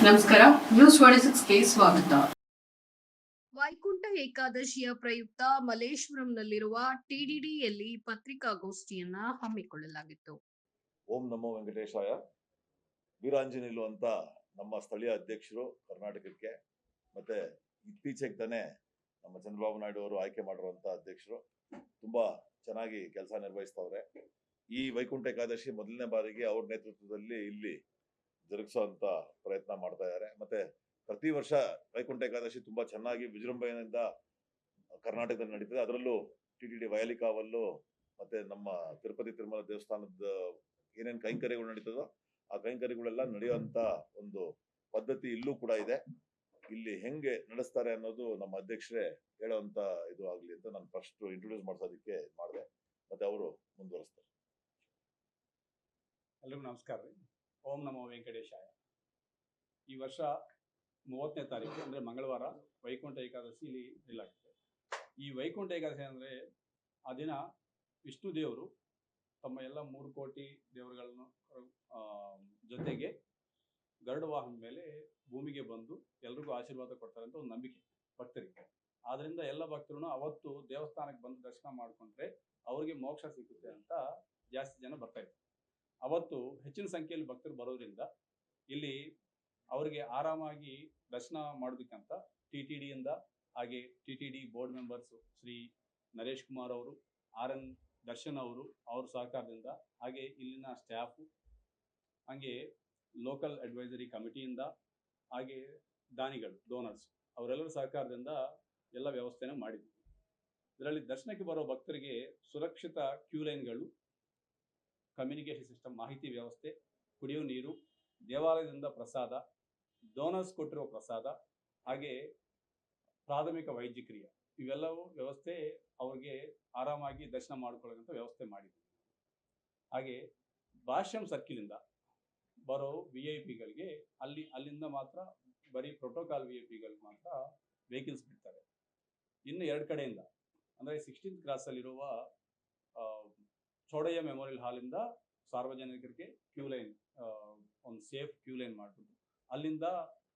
ನಮಸ್ಕಾರ, ನ್ಯೂಸ್ 26ಗೆ ಸ್ವಾಗತ. ವೈಕುಂಠ ಏಕಾದಶಿಯ ಪ್ರಯುಕ್ತ ಮಲ್ಲೇಶ್ವರಂನಲ್ಲಿರುವ ಟಿಡಿಡಿಯಲ್ಲಿ ಪತ್ರಿಕಾಗೋಷ್ಠಿಯನ್ನ ಹಮ್ಮಿಕೊಳ್ಳಲಾಗಿತ್ತು. ಓಂ ನಮೋ ವೆಂಕಟೇಶಾಯ. ವೀರಾಂಜನೇಯುಲು ಅಂತ ನಮ್ಮ ಸ್ಥಳೀಯ ಅಧ್ಯಕ್ಷರು ಕರ್ನಾಟಕಕ್ಕೆ, ಮತ್ತೆ ಇತ್ತೀಚೆಗೆ ತಾನೇ ನಮ್ಮ ಚಂದ್ರಬಾಬು ನಾಯ್ಡು ಅವರು ಆಯ್ಕೆ ಮಾಡಿರುವಂತ ಅಧ್ಯಕ್ಷರು ತುಂಬಾ ಚೆನ್ನಾಗಿ ಕೆಲಸ ನಿರ್ವಹಿಸ್ತವ್ರೆ. ಈ ವೈಕುಂಠ ಏಕಾದಶಿ ಮೊದಲನೇ ಬಾರಿಗೆ ಅವ್ರ ನೇತೃತ್ವದಲ್ಲಿ ಇಲ್ಲಿ ಜರುಗಿಸುವಂತ ಪ್ರಯತ್ನ ಮಾಡ್ತಾ ಇದ್ದಾರೆ. ಮತ್ತೆ ಪ್ರತಿ ವರ್ಷ ವೈಕುಂಠ ಏಕಾದಶಿ ತುಂಬಾ ಚೆನ್ನಾಗಿ ವಿಜೃಂಭಣೆಯಿಂದ ಕರ್ನಾಟಕದಲ್ಲಿ ನಡೀತದೆ. ಅದರಲ್ಲೂ ಟಿಟಿಡಿ ವಯಲಿಕಾವಲ್ಲು ಮತ್ತೆ ನಮ್ಮ ತಿರುಪತಿ ತಿರುಮಲ ದೇವಸ್ಥಾನದ ಏನೇನು ಕೈಂಕರ್ಯಗಳು ನಡೀತದೋ ಆ ಕೈಂಕರ್ಯಗಳೆಲ್ಲ ನಡೆಯುವಂತ ಒಂದು ಪದ್ಧತಿ ಇಲ್ಲೂ ಕೂಡ ಇದೆ. ಇಲ್ಲಿ ಹೆಂಗೆ ನಡೆಸ್ತಾರೆ ಅನ್ನೋದು ನಮ್ಮ ಅಧ್ಯಕ್ಷರೇ ಹೇಳುವಂತ ಇದು ಆಗ್ಲಿ ಅಂತ ನಾನು ಫಸ್ಟ್ ಇಂಟ್ರೊಡ್ಯೂಸ್ ಮಾಡ್ಸೋದಕ್ಕೆ ಮಾಡಿದೆ. ಮತ್ತೆ ಅವರು ಮುಂದುವರಿಸ್ತಾರೆ. ಎಲ್ರಿಗೂ ನಮಸ್ಕಾರ ರೀ. ಓಂ ನಮೋ ವೆಂಕಟೇಶಾಯ. ಈ ವರ್ಷ 30ನೇ ತಾರೀಕು ಅಂದರೆ ಮಂಗಳವಾರ ವೈಕುಂಠ ಏಕಾದಶಿ ಇಲ್ಲಿ ಇರಲಾಗುತ್ತೆ. ಈ ವೈಕುಂಠ ಏಕಾದಶಿ ಅಂದರೆ ಆ ದಿನ ವಿಷ್ಣು ದೇವರು ತಮ್ಮ ಎಲ್ಲ 3 ಕೋಟಿ ದೇವರುಗಳನ್ನು ಜೊತೆಗೆ ಗರುಡ ವಾಹನದ ಮೇಲೆ ಭೂಮಿಗೆ ಬಂದು ಎಲ್ರಿಗೂ ಆಶೀರ್ವಾದ ಕೊಡ್ತಾರೆ ಅಂತ ಒಂದು ನಂಬಿಕೆ ಭಕ್ತರಿಗೆ. ಆದ್ರಿಂದ ಎಲ್ಲ ಭಕ್ತರು ಅವತ್ತು ದೇವಸ್ಥಾನಕ್ಕೆ ಬಂದು ದರ್ಶನ ಮಾಡಿಕೊಂಡ್ರೆ ಅವ್ರಿಗೆ ಮೋಕ್ಷ ಸಿಗುತ್ತೆ ಅಂತ ಜಾಸ್ತಿ ಜನ ಬರ್ತಾ ಇದ್ದಾರೆ. ಅವತ್ತು ಹೆಚ್ಚಿನ ಸಂಖ್ಯೆಯಲ್ಲಿ ಭಕ್ತರು ಬರೋದ್ರಿಂದ ಇಲ್ಲಿ ಅವರಿಗೆ ಆರಾಮಾಗಿ ದರ್ಶನ ಮಾಡೋದಕ್ಕಂತ ಟಿಟಿಡಿಯಿಂದ ಹಾಗೆ TTD board members Shri Naresh Kumar ಅವರು, RN ದರ್ಶನ್ ಅವರು, ಅವ್ರ ಸಹಕಾರದಿಂದ, ಹಾಗೆ ಇಲ್ಲಿನ ಸ್ಟಾಫು, ಹಾಗೆ ಲೋಕಲ್ ಅಡ್ವೈಸರಿ ಕಮಿಟಿಯಿಂದ, ಹಾಗೆ ದಾನಿಗಳು ಡೋನರ್ಸ್ ಅವರೆಲ್ಲರ ಸಹಕಾರದಿಂದ ಎಲ್ಲ ವ್ಯವಸ್ಥೆನ ಮಾಡಿದ್ವಿ. ಇದರಲ್ಲಿ ದರ್ಶನಕ್ಕೆ ಬರೋ ಭಕ್ತರಿಗೆ ಸುರಕ್ಷಿತ ಕ್ಯೂ ಲೈನ್ಗಳು, ಕಮ್ಯುನಿಕೇಷನ್ ಸಿಸ್ಟಮ್, ಮಾಹಿತಿ ವ್ಯವಸ್ಥೆ, ಕುಡಿಯುವ ನೀರು, ದೇವಾಲಯದಿಂದ ಪ್ರಸಾದ, ಡೋನರ್ಸ್ ಕೊಟ್ಟಿರೋ ಪ್ರಸಾದ, ಹಾಗೆ ಪ್ರಾಥಮಿಕ ವೈದ್ಯಕೀಯ ಇವೆಲ್ಲವೂ ವ್ಯವಸ್ಥೆ ಅವ್ರಿಗೆ ಆರಾಮಾಗಿ ದರ್ಶನ ಮಾಡ್ಕೊಳ್ಳೋಂಥ ವ್ಯವಸ್ಥೆ ಮಾಡಿದ್ವಿ. ಹಾಗೆ ಭಾಷ್ಯಂ ಸರ್ಕಿಲಿಂದ ಬರೋ VIP ಗಳಿಗೆ ಅಲ್ಲಿಂದ ಮಾತ್ರ ಬರೀ ಪ್ರೋಟೋಕಾಲ್ VIP ಗಳಿಗೆ ಮಾತ್ರ ವೆಹಿಕಲ್ಸ್ ಬಿಡ್ತಾರೆ. ಇನ್ನು 2 ಕಡೆಯಿಂದ ಅಂದರೆ 16th ಕ್ರಾಸಲ್ಲಿರುವ ಚೌಡಯ್ಯ ಮೆಮೋರಿಯಲ್ ಹಾಲಿಂದ ಸಾರ್ವಜನಿಕರಿಗೆ ಕ್ಯೂ ಲೈನ್, ಒಂದು ಸೇಫ್ ಕ್ಯೂ ಲೈನ್ ಮಾಡಿಬಿಟ್ಟು ಅಲ್ಲಿಂದ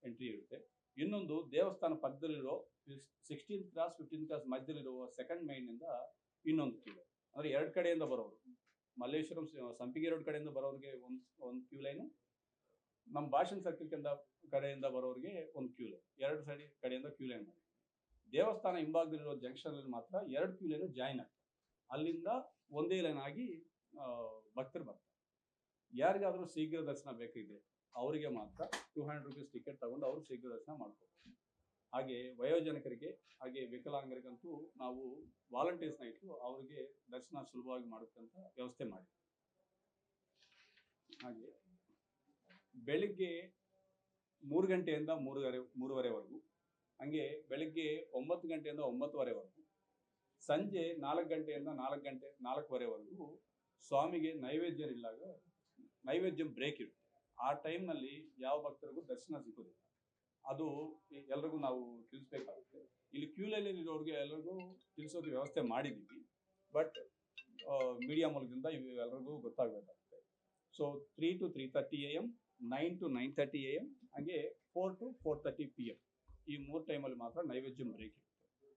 ಎಂಟ್ರಿ ಇರುತ್ತೆ. ಇನ್ನೊಂದು ದೇವಸ್ಥಾನ ಪಕ್ಕದಲ್ಲಿರೋ 16th ಕ್ರಾಸ್ 15th ಕ್ರಾಸ್ ಮಧ್ಯದಲ್ಲಿರುವ ಸೆಕೆಂಡ್ ಮೈನಿಂದ ಇನ್ನೊಂದು ಕ್ಯೂ ಲೈನ್. ಅಂದರೆ 2 ಕಡೆಯಿಂದ ಬರೋರು, ಮಲ್ಲೇಶ್ವರಂ ಸಂಪಿಗೆ ರೋಡ್ ಕಡೆಯಿಂದ ಬರೋರಿಗೆ ಒಂದು ಕ್ಯೂ ಲೈನು, ನಮ್ಮ ಭಾಷಣ ಸರ್ಕಲ್ ಕಡೆಯಿಂದ ಬರೋರಿಗೆ ಒಂದು ಕ್ಯೂ ಲೈನ್, 2 ಸೈಡ್ ಕಡೆಯಿಂದ ಕ್ಯೂ ಲೈನ್ ಮಾಡಿ ದೇವಸ್ಥಾನ ಹಿಂಭಾಗದಲ್ಲಿರೋ ಜಂಕ್ಷನಲ್ಲಿ ಮಾತ್ರ 2 ಕ್ಯೂ ಲೈನು ಜಾಯಿನ್ ಆಗ್ತದೆ. ಅಲ್ಲಿಂದ ಒಂದೇ ಲೈನ್ ಆಗಿ ಭಕ್ತರು ಬರ್ತಾರೆ. ಯಾರಿಗಾದ್ರೂ ಶೀಘ್ರ ದರ್ಶನ ಬೇಕಿದೆ ಅವರಿಗೆ ಮಾತ್ರ 200 ರೂಪೀಸ್ ಟಿಕೆಟ್ ತಗೊಂಡು ಅವರು ಶೀಘ್ರ ದರ್ಶನ ಮಾಡ್ಕೋಬಹುದು. ಹಾಗೆ ವಯೋಜನಕರಿಗೆ ಹಾಗೆ ವಿಕಲಾಂಗರಿಗಂತೂ ನಾವು ವಾಲಂಟಿಯರ್ಸ್ನ ಇಟ್ಟು ಅವರಿಗೆ ದರ್ಶನ ಸುಲಭವಾಗಿ ಮಾಡೋಕ್ಕಂತ ವ್ಯವಸ್ಥೆ ಮಾಡಿ. ಹಾಗೆ ಬೆಳಿಗ್ಗೆ 3 ಗಂಟೆಯಿಂದ 3:30ವರೆಗೂ, ಹಂಗೆ ಬೆಳಿಗ್ಗೆ 9 ಗಂಟೆಯಿಂದ 9:30ವರೆಗೂ, ಸಂಜೆ 4 ಗಂಟೆಯಿಂದ 4:30ವರೆಗೂ ಸ್ವಾಮಿಗೆ ನೈವೇದ್ಯ ಬ್ರೇಕ್ ಇರುತ್ತೆ. ಆ ಟೈಮ್ನಲ್ಲಿ ಯಾವ ಭಕ್ತರಿಗೂ ದರ್ಶನ ಸಿಗೋದಿಲ್ಲ. ಅದು ಎಲ್ರಿಗೂ ನಾವು ತಿಳಿಸ್ಬೇಕಾಗುತ್ತೆ. ಇಲ್ಲಿ ಕ್ಯೂ ಲೈನಲ್ಲಿ ಇರೋರಿಗೆ ಎಲ್ಲರಿಗೂ ತಿಳಿಸೋಕೆ ವ್ಯವಸ್ಥೆ ಮಾಡಿದ್ದೀವಿ. ಬಟ್ ಮೀಡಿಯಾ ಮೂಲಕದಿಂದ ಇವೆಲ್ಲರಿಗೂ ಗೊತ್ತಾಗಬೇಕಾಗುತ್ತೆ. So 3 to 3:30 AM, 9 to 9:30 AM, ಹಾಗೆ 4 to 4:30 PM ಈ 3 ಟೈಮಲ್ಲಿ ಮಾತ್ರ ನೈವೇದ್ಯ ಬ್ರೇಕ್ ಇರುತ್ತೆ.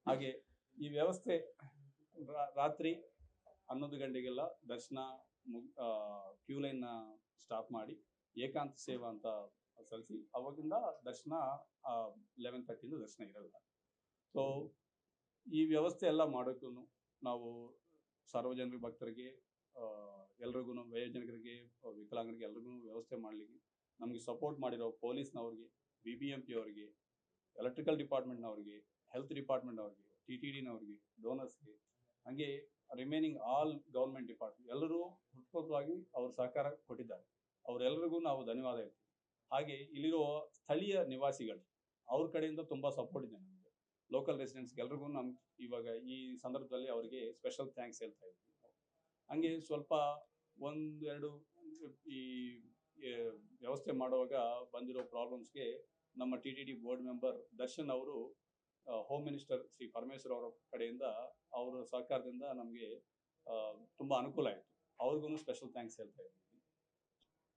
ಹಾಗೆ ಈ ವ್ಯವಸ್ಥೆ ರಾತ್ರಿ 11 ಗಂಟೆಗೆಲ್ಲ ದರ್ಶನ ಕ್ಯೂ ಲೈನ್ನ ಸ್ಟಾಪ್ ಮಾಡಿ ಏಕಾಂತ ಸೇವಾ ಅಂತ ಸಲ್ಲಿಸಿ ಅವಾಗಿಂದ ದರ್ಶನ 11:30 ದರ್ಶನ ಇರಲ್ಲ. ಸೊ ಈ ವ್ಯವಸ್ಥೆ ಎಲ್ಲ ಮಾಡೋಕ್ಕೂ ನಾವು ಸಾರ್ವಜನಿಕ ಭಕ್ತರಿಗೆ, ಎಲ್ರಿಗೂ, ವಯೋಜನಕರಿಗೆ, ವಿಕಲಾಂಗರಿಗೆ ಎಲ್ರಿಗೂ ವ್ಯವಸ್ಥೆ ಮಾಡಲಿಕ್ಕೆ ನಮಗೆ ಸಪೋರ್ಟ್ ಮಾಡಿರೋ ಪೊಲೀಸ್ನವ್ರಿಗೆ, BBMP ಅವರಿಗೆ, ಎಲೆಕ್ಟ್ರಿಕಲ್ ಡಿಪಾರ್ಟ್ಮೆಂಟ್ನವ್ರಿಗೆ, ಹೆಲ್ತ್ ಡಿಪಾರ್ಟ್ಮೆಂಟ್ನವ್ರಿಗೆ, TTDನವ್ರಿಗೆ, ಡೋನರ್ಸ್ಗೆ, ಹಾಗೆ ರಿಮೈನಿಂಗ್ ಆಲ್ ಗೌರ್ಮೆಂಟ್ ಡಿಪಾರ್ಟ್ಮೆಂಟ್ ಎಲ್ಲರೂ ಹೃತ್ಪೂರ್ವಕವಾಗಿ ಅವ್ರ ಸಹಕಾರ ಕೊಟ್ಟಿದ್ದಾರೆ. ಅವರೆಲ್ಲರಿಗೂ ನಾವು ಧನ್ಯವಾದ ಹೇಳ್ತೀವಿ. ಹಾಗೆ ಇಲ್ಲಿರೋ ಸ್ಥಳೀಯ ನಿವಾಸಿಗಳು ಅವ್ರ ಕಡೆಯಿಂದ ತುಂಬ ಸಪೋರ್ಟ್ ಇದೆ ನಮಗೆ. ಲೋಕಲ್ ರೆಸಿಡೆಂಟ್ಸ್ಗೆ ಎಲ್ರಿಗೂ ಇವಾಗ ಈ ಸಂದರ್ಭದಲ್ಲಿ ಅವರಿಗೆ ಸ್ಪೆಷಲ್ ಥ್ಯಾಂಕ್ಸ್ ಹೇಳ್ತಾ ಇದ್ದೀವಿ. ಹಂಗೆ ಸ್ವಲ್ಪ 1-2 ಈ ವ್ಯವಸ್ಥೆ ಮಾಡುವಾಗ ಬಂದಿರೋ ಪ್ರಾಬ್ಲಮ್ಸ್ಗೆ ನಮ್ಮ TTD ಬೋರ್ಡ್ ಮೆಂಬರ್ ದರ್ಶನ್ ಅವರು, ಹೋಮ್ ಮಿನಿಸ್ಟರ್ ಶ್ರೀ ಪರಮೇಶ್ವರ್ ಅವರ ಕಡೆಯಿಂದ ಅವರ ಸಹಕಾರದಿಂದ ನಮಗೆ ತುಂಬ ಅನುಕೂಲ ಆಯಿತು. ಅವ್ರಿಗೂ ಸ್ಪೆಷಲ್ ಥ್ಯಾಂಕ್ಸ್ ಹೇಳ್ತಾ ಇದ್ದೀವಿ.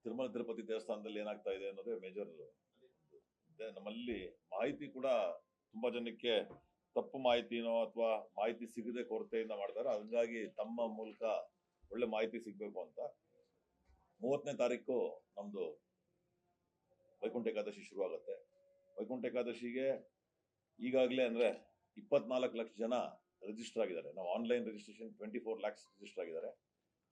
ತಿರುಮಲ ತಿರುಪತಿ ದೇವಸ್ಥಾನದಲ್ಲಿ ಏನಾಗ್ತಾ ಇದೆ ಅನ್ನೋದೇ ಮೇಜರ್. ನಮ್ಮಲ್ಲಿ ಮಾಹಿತಿ ಕೂಡ ತುಂಬಾ ಜನಕ್ಕೆ ತಪ್ಪು ಮಾಹಿತಿನೋ ಅಥವಾ ಮಾಹಿತಿ ಸಿಗದೆ ಕೊರತೆಯಿಂದ ಮಾಡ್ತಾರೆ. ಹಂಗಾಗಿ ತಮ್ಮ ಮೂಲಕ ಒಳ್ಳೆ ಮಾಹಿತಿ ಸಿಗ್ಬೇಕು ಅಂತ 30ನೇ ತಾರೀಕು ನಮ್ದು ವೈಕುಂಠ ಏಕಾದಶಿ ಶುರು ಆಗುತ್ತೆ. ವೈಕುಂಠ ಏಕಾದಶಿಗೆ ಈಗಾಗಲೇ ಅಂದ್ರೆ 24 ಲಕ್ಷ ಜನ ರಿಜಿಸ್ಟರ್ ಆಗಿದ್ದಾರೆ. ನಾವು ಆನ್ಲೈನ್ ರಿಜಿಸ್ಟ್ರೇಷನ್ 24 lakhs ರಿಜಿಸ್ಟರ್ ಆಗಿದ್ದಾರೆ.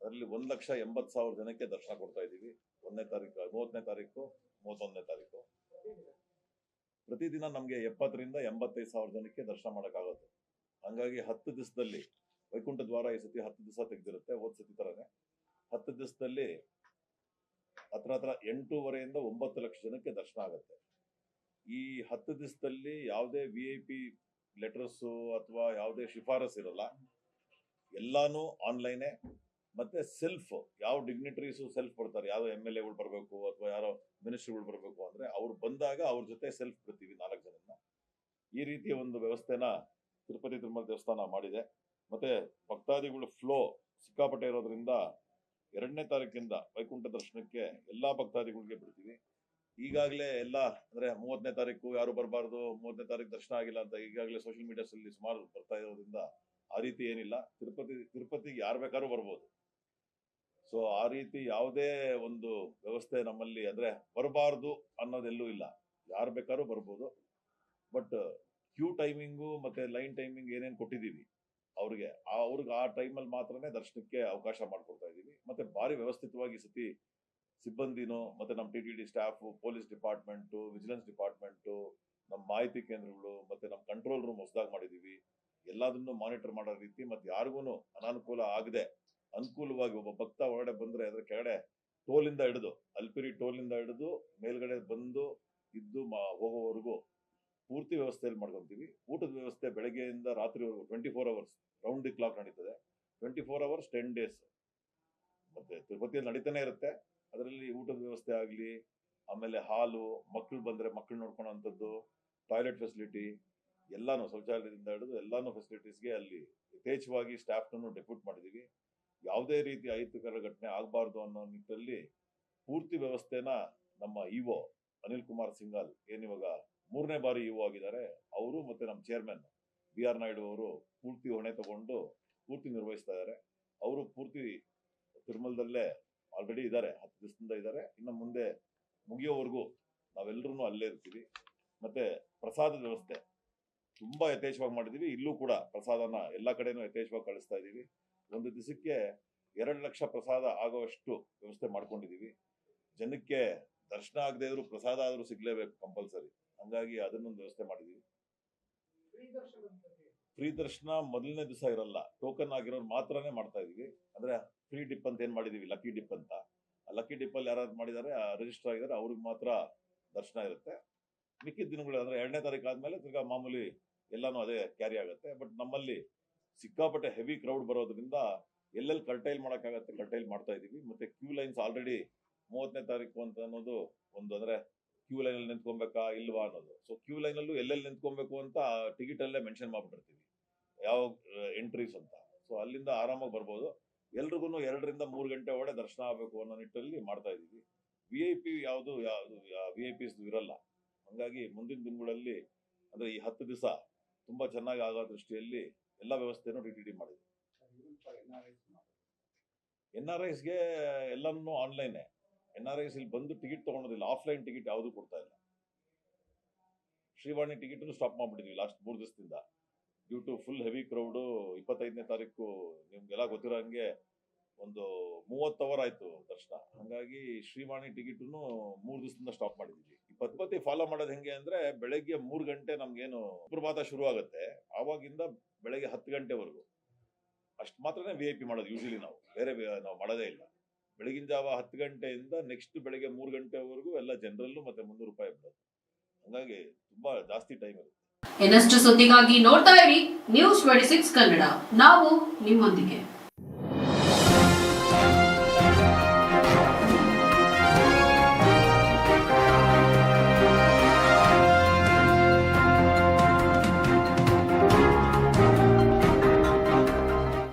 ಅದರಲ್ಲಿ 1,80,000 ಜನಕ್ಕೆ ದರ್ಶನ ಕೊಡ್ತಾ ಇದ್ದೀವಿ. 1ನೇ ತಾರೀಕು, 30ನೇ ತಾರೀಕು, 31ನೇ ತಾರೀಕು. ಪ್ರತಿದಿನ ನಮಗೆ 70 ರಿಂದ 85,000 ಜನಕ್ಕೆ ದರ್ಶನ ಮಾಡೋಕ್ಕಾಗುತ್ತೆ. ಹಂಗಾಗಿ 10 ದಿವಸದಲ್ಲಿ ವೈಕುಂಠ ದ್ವಾರ ಈ ಸತಿ 10 ದಿವಸ ತೆಗೆದಿರುತ್ತೆ. ಹೋದ್ ಸತಿ ತರನೇ 10 ದಿವಸದಲ್ಲಿ ಹತ್ರ 8.5 ರಿಂದ 9 ಲಕ್ಷ ಜನಕ್ಕೆ ದರ್ಶನ ಆಗುತ್ತೆ. ಈ 10 ದಿವಸದಲ್ಲಿ ಯಾವುದೇ VIP ಲೆಟರ್ಸು ಅಥವಾ ಯಾವುದೇ ಶಿಫಾರಸ್ ಇರಲ್ಲ. ಎಲ್ಲಾನು ಆನ್ಲೈನೇ. ಮತ್ತೆ ಸೆಲ್ಫ್ ಯಾವ ಡಿಗ್ನಿಟರೀಸು ಸೆಲ್ಫ್ ಬರ್ತಾರೆ, ಯಾರೋ MLAಗಳು ಬರಬೇಕು ಅಥವಾ ಯಾರೋ ಮಿನಿಸ್ಟರ್ಗಳು ಬರಬೇಕು ಅಂದ್ರೆ ಅವ್ರು ಬಂದಾಗ ಅವ್ರ ಜೊತೆ ಸೆಲ್ಫ್ ಬರ್ತೀವಿ 4 ಜನನ್ನ. ಈ ರೀತಿಯ ಒಂದು ವ್ಯವಸ್ಥೆನ ತಿರುಪತಿ ತಿರುಮಲ ದೇವಸ್ಥಾನ ಮಾಡಿದೆ. ಮತ್ತೆ ಭಕ್ತಾದಿಗಳು ಫ್ಲೋ ಸಿಕ್ಕಾಪಟ್ಟೆ ಇರೋದ್ರಿಂದ 2ನೇ ತಾರೀಕಿಂದ ವೈಕುಂಠ ದರ್ಶನಕ್ಕೆ ಎಲ್ಲಾ ಭಕ್ತಾದಿಗಳಿಗೆ ಬಿಡ್ತೀವಿ. ಈಗಾಗಲೇ ಎಲ್ಲ ಅಂದ್ರೆ 30ನೇ ತಾರೀಕು ಯಾರು ಬರಬಾರ್ದು, 30ನೇ ತಾರೀಕು ದರ್ಶನ ಆಗಿಲ್ಲ ಅಂತ ಈಗಾಗಲೇ ಸೋಷಿಯಲ್ ಮೀಡಿಯಾಸ್ ಅಲ್ಲಿ ಸುಮಾರು ಬರ್ತಾ ಇರೋದ್ರಿಂದ ಆ ರೀತಿ ಏನಿಲ್ಲ. ತಿರುಪತಿಗೆ ಯಾರು ಬೇಕಾದ್ರೂ ಬರ್ಬೋದು. ಸೊ ಆ ರೀತಿ ಯಾವುದೇ ಒಂದು ವ್ಯವಸ್ಥೆ ನಮ್ಮಲ್ಲಿ ಅಂದ್ರೆ ಬರಬಾರ್ದು ಅನ್ನೋದೆಲ್ಲೂ ಇಲ್ಲ. ಯಾರು ಬೇಕಾದ್ರೂ ಬರ್ಬೋದು. ಬಟ್ ಕ್ಯೂ ಟೈಮಿಂಗು ಮತ್ತೆ ಲೈನ್ ಟೈಮಿಂಗ್ ಏನೇನು ಕೊಟ್ಟಿದ್ದೀವಿ ಅವ್ರಿಗೆ ಆ ಟೈಮಲ್ಲಿ ಮಾತ್ರನೇ ದರ್ಶನಕ್ಕೆ ಅವಕಾಶ ಮಾಡ್ಕೊಡ್ತಾ ಇದ್ದೀವಿ. ಮತ್ತೆ ಭಾರಿ ವ್ಯವಸ್ಥಿತವಾಗಿ ಸತಿ ಸಿಬ್ಬಂದಿನೂ ಮತ್ತೆ ನಮ್ಮ TTD staff, police department, vigilance department, ನಮ್ಮ ಮಾಹಿತಿ ಕೇಂದ್ರಗಳು ಮತ್ತೆ ನಮ್ಮ ಕಂಟ್ರೋಲ್ ರೂಮ್ ಹೊಸದಾಗಿ ಮಾಡಿದ್ದೀವಿ. ಎಲ್ಲದನ್ನು ಮಾನಿಟರ್ ಮಾಡೋ ರೀತಿ ಮತ್ತೆ ಯಾರಿಗೂ ಅನಾನುಕೂಲ ಆಗದೆ ಅನುಕೂಲವಾಗಿ ಒಬ್ಬ ಭಕ್ತ ಹೊರಗಡೆ ಬಂದ್ರೆ ಅದ್ರ ಕೆಳಗಡೆ ಟೋಲಿಂದ ಹಿಡಿದು ಅಲ್ಪಿರಿ ಟೋಲಿಂದ ಹಿಡಿದು ಮೇಲ್ಗಡೆ ಬಂದು ಇದ್ದು ಹೋಗೋವರೆಗೂ ಪೂರ್ತಿ ವ್ಯವಸ್ಥೆಯಲ್ಲಿ ಮಾಡ್ಕೊಂತೀವಿ. ಊಟದ ವ್ಯವಸ್ಥೆ ಬೆಳಗ್ಗೆಯಿಂದ ರಾತ್ರಿವರೆಗೂ 24 hours ರೌಂಡ್ ದಿ ಕ್ಲಾಕ್ ನಡೀತದೆ. 24 hours 10 days ಮತ್ತೆ ತಿರುಪತಿಯಲ್ಲಿ ನಡೀತಾನೆ ಇರುತ್ತೆ. ಅದರಲ್ಲಿ ಊಟದ ವ್ಯವಸ್ಥೆ ಆಗಲಿ, ಆಮೇಲೆ ಹಾಲು, ಮಕ್ಕಳು ಬಂದ್ರೆ ಮಕ್ಕಳು ನೋಡ್ಕೊಳ್ಳೋಂಥದ್ದು, ಟಾಯ್ಲೆಟ್ ಫೆಸಿಲಿಟಿ ಎಲ್ಲಾನು, ಶೌಚಾಲಯದಿಂದ ಹಿಡಿದು ಎಲ್ಲಾನು ಫೆಸಿಲಿಟೀಸ್ಗೆ ಅಲ್ಲಿ ಯಥೇಚ್ಛವಾಗಿ ಸ್ಟಾಫ್ನನ್ನು ಡೆಪ್ಯೂಟ್ ಮಾಡಿದೀವಿ. ಯಾವುದೇ ರೀತಿ ಅಹಿತಕರ ಘಟನೆ ಆಗಬಾರ್ದು ಅನ್ನೋ ನಿಟ್ಟಿನಲ್ಲಿ ಪೂರ್ತಿ ವ್ಯವಸ್ಥೆನ ನಮ್ಮ ಇಒ ಅನಿಲ್ ಕುಮಾರ್ ಸಿಂಘಾಲ್ ಏನಿವಾಗ 3ನೇ ಬಾರಿ ಇಒ ಆಗಿದ್ದಾರೆ, ಅವರು ಮತ್ತೆ ನಮ್ಮ ಚೇರ್ಮನ್ BR ನಾಯ್ಡು ಅವರು ಪೂರ್ತಿ ಹೊಣೆ ತಗೊಂಡು ಪೂರ್ತಿ ನಿರ್ವಹಿಸ್ತಾ ಇದ್ದಾರೆ. ಅವರು ಪೂರ್ತಿ ತಿರುಮಲದಲ್ಲೇ ಆಲ್ರೆಡಿ ಇದ್ದಾರೆ, 10 ದಿವಸದಿಂದ ಇದ್ದಾರೆ. ಇನ್ನು ಮುಂದೆ ಮುಗಿಯೋವರೆಗೂ ನಾವೆಲ್ಲರೂ ಅಲ್ಲೇ ಇರ್ತೀವಿ. ಮತ್ತೆ ಪ್ರಸಾದದ ವ್ಯವಸ್ಥೆ ತುಂಬಾ ಯಥೇಚ್ಛವಾಗಿ ಮಾಡಿದೀವಿ. ಇಲ್ಲೂ ಕೂಡ ಪ್ರಸಾದನ ಎಲ್ಲಾ ಕಡೆನೂ ಯಥೇಚ್ಛವಾಗಿ ಕಳಿಸ್ತಾ ಇದೀವಿ. ಒಂದು ದಿವಸಕ್ಕೆ 2 ಲಕ್ಷ ಪ್ರಸಾದ ಆಗುವಷ್ಟು ವ್ಯವಸ್ಥೆ ಮಾಡ್ಕೊಂಡಿದೀವಿ. ಜನಕ್ಕೆ ದರ್ಶನ ಆಗದೆ ಇದ್ರು ಪ್ರಸಾದ ಆದ್ರೂ ಸಿಗ್ಲೇಬೇಕು ಕಂಪಲ್ಸರಿ. ಹಂಗಾಗಿ ಅದನ್ನೊಂದು ವ್ಯವಸ್ಥೆ ಮಾಡಿದೀವಿ. ಫ್ರೀ ದರ್ಶನ ಮೊದಲನೇ ದಿವಸ ಇರಲ್ಲ, ಟೋಕನ್ ಆಗಿರೋರು ಮಾತ್ರನೇ ಮಾಡ್ತಾ ಇದೀವಿ. ಅಂದ್ರೆ ಫ್ರೀ ಡಿಪ್ ಅಂತ ಏನ್ ಮಾಡಿದೀವಿ, ಲಕ್ಕಿ ಡಿಪ್ ಅಂತ. ಆ ಲಕ್ಕಿ ಡಿಪ್ ಅಲ್ಲಿ ಯಾರು ಮಾಡಿದ್ದಾರೆ, ರಿಜಿಸ್ಟರ್ ಆಗಿದ್ದಾರೆ, ಅವ್ರಿಗೆ ಮಾತ್ರ ದರ್ಶನ ಇರುತ್ತೆ. ಮಿಕ್ಕಿದ ದಿನಗಳು ಅಂದ್ರೆ 2ನೇ ತಾರೀಕು ಆದ್ಮೇಲೆ ತಿರ್ಗಾ ಮಾಮೂಲಿ ಎಲ್ಲಾನು ಅದೇ ಕ್ಯಾರಿ ಆಗುತ್ತೆ. ಬಟ್ ನಮ್ಮಲ್ಲಿ ಸಿಕ್ಕಾಪಟ್ಟೆ ಹೆವಿ ಕ್ರೌಡ್ ಬರೋದ್ರಿಂದ ಎಲ್ಲೆಲ್ಲಿ ಕರ್ಟೈಲ್ ಮಾಡೋಕ್ಕಾಗತ್ತೆ ಕರ್ಟೈಲ್ ಮಾಡ್ತಾ ಇದೀವಿ. ಮತ್ತೆ ಕ್ಯೂ ಲೈನ್ಸ್ ಆಲ್ರೆಡಿ 30ನೇ ತಾರೀಕು ಅಂತ ಅನ್ನೋದು ಒಂದು, ಅಂದ್ರೆ ಕ್ಯೂ ಲೈನ್ ಅಲ್ಲಿ ನಿಂತ್ಕೊಬೇಕಾ ಇಲ್ವಾ ಅನ್ನೋದು. ಸೊ ಕ್ಯೂ ಲೈನ್ ಅಲ್ಲೂ ಎಲ್ಲೆಲ್ಲಿ ನಿಂತ್ಕೊಬೇಕು ಅಂತ ಟಿಕೆಟ್ ಅಲ್ಲೇ ಮೆನ್ಷನ್ ಮಾಡ್ಬಿಟ್ಟಿರ್ತೀವಿ ಯಾವ ಎಂಟ್ರೀಸ್ ಅಂತ. ಸೊ ಅಲ್ಲಿಂದ ಆರಾಮಾಗಿ ಬರ್ಬೋದು. ಎಲ್ರಿಗೂ 2 ರಿಂದ 3 ಗಂಟೆ ಒಳಗೆ ದರ್ಶನ ಆಗಬೇಕು ಅನ್ನೋ ನಿಟ್ಟಲ್ಲಿ ಮಾಡ್ತಾ ಇದೀವಿ. VIP ಯಾವುದು VIPs ಇರಲ್ಲ. ಹಂಗಾಗಿ ಮುಂದಿನ ದಿನಗಳಲ್ಲಿ ಅಂದ್ರೆ ಈ 10 ದಿವಸ ತುಂಬಾ ಚೆನ್ನಾಗಿ ಆಗೋ ದೃಷ್ಟಿಯಲ್ಲಿ ಎಲ್ಲ ವ್ಯವಸ್ಥೆನೂ TTD ಮಾಡಿದ್ವಿ. NRIsಗೆ ಎಲ್ಲಾನು ಆನ್ಲೈನ್. NRIs ಇಲ್ಲಿ ಬಂದು ಟಿಕೆಟ್ ತಗೊಳೋದಿಲ್ಲ, ಆಫ್ಲೈನ್ ಟಿಕೆಟ್ ಯಾವುದು ಕೊಡ್ತಾ ಇಲ್ಲ. ಶ್ರೀವಾಣಿ ಟಿಕೆಟ್ ಸ್ಟಾಪ್ ಮಾಡ್ಬಿಟ್ಟಿದ್ವಿ ಲಾಸ್ಟ್ 3 ದಿವಸದಿಂದ due to full heavy crowd. 25ನೇ ತಾರೀಕು ನಿಮ್ಗೆಲ್ಲ ಗೊತ್ತಿರೋ ಹಂಗೆ ಒಂದು 30 hour ಆಯ್ತು ದರ್ಶನ. ಹಂಗಾಗಿ ಶ್ರೀವಾಣಿ ಟಿಕೆಟ್ 3 ದಿವಸದಿಂದ ಸ್ಟಾಪ್ ಮಾಡಿದೀವಿ. ಈ ಪದ್ಧತಿ ಫಾಲೋ ಮಾಡೋದು ಹೆಂಗೆ ಅಂದ್ರೆ ಬೆಳಗ್ಗೆ 3 ಗಂಟೆ ನಮ್ಗೇನು ಸುಪ್ರಭಾತ ಶುರು ಆಗುತ್ತೆ, ಆವಾಗಿಂದ ಬೆಳಗ್ಗೆ 10 ಗಂಟೆವರೆಗೂ ಅಷ್ಟು ಮಾತ್ರನೇ VIP ಮಾಡೋದು. ಯೂಶಲಿ ನಾವು ಬೇರೆ ನಾವು ಮಾಡೋದೇ ಇಲ್ಲ. ಬೆಳಗಿನ ಜಾವ 10 ಗಂಟೆಯಿಂದ ನೆಕ್ಸ್ಟ್ ಬೆಳಗ್ಗೆ 3 ಗಂಟೆವರೆಗೂ ಎಲ್ಲ ಜನರಲ್ಲೂ ಮತ್ತೆ 300 ರೂಪಾಯಿ ಬಿಡೋದು. ಹಂಗಾಗಿ ತುಂಬಾ ಜಾಸ್ತಿ ಟೈಮ್ ಇರುತ್ತೆ. ಇನ್ನಷ್ಟು ಸುದ್ದಿಗಾಗಿ ನೋಡ್ತಾ ಇರಿ News 26 ಕನ್ನಡ. ನಾವು ನಿಮ್ಮೊಂದಿಗೆ.